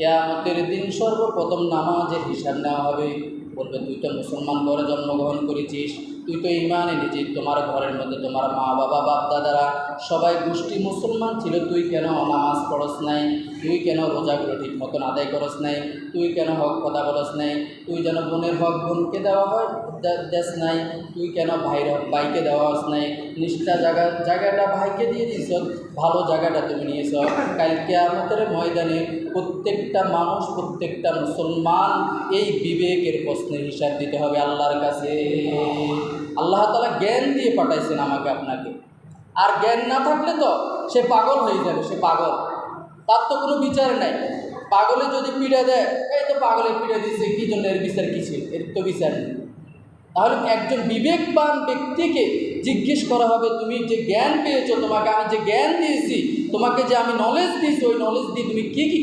কিয়ামতের দিন সর্বপ্রথম নামাজের হিসাব নেওয়া হবে। বলবে তুই তো মুসলমান ঘরে জন্মগ্রহণ করেছিস, তুই তো ঈমান এনেছিস, তোমার ঘরের মধ্যে তোমার মা বাবা বাপ দাদারা সবাই গোষ্ঠী মুসলমান ছিল, তুই কেন নামাজ পড়স নাই, তুই কেন রোজাগুলো ঠিক মতন আদায় করস নাই, তুই কেন হক কথা বলস নাই, তুই যেন বোনের হক বোনকে দেওয়া হয় দেশ নাই, তুই কেন ভাইয়ের হক ভাইকে দেওয়া হস নাই, নিষ্ঠা জায়গাটা ভাইকে দিয়ে দিস, ভালো জায়গাটা তুমি নিয়েছ। কাল কিয়ামতের ময়দানে প্রত্যেকটা মানুষ প্রত্যেকটা মুসলমান এই বিবেকের প্রশ্নের হিসাব দিতে হবে আল্লাহর কাছে। আল্লাহ তাআলা জ্ঞান দিয়ে পাঠাইছেন আমাকে আপনাকে, আর জ্ঞান না থাকলে তো সে পাগল হয়ে যাবে, সে পাগল, তার তো কোনো বিচার নাই। পাগলে যদি পিড়ে দেয়, এই তো পাগলে পিড়ে দিচ্ছে, কী জন্য, এর বিচার কী ছিল, এর তো বিচার নেই। তাহলে একজন বিবেকবান ব্যক্তিকে জিজ্ঞেস করা হবে, তুমি যে জ্ঞান পেয়েছো, তোমাকে আমি যে জ্ঞান দিয়েছি, তোমাকে যে আমি নলেজ দিয়েছি, ওই নলেজ দিয়ে তুমি কী কী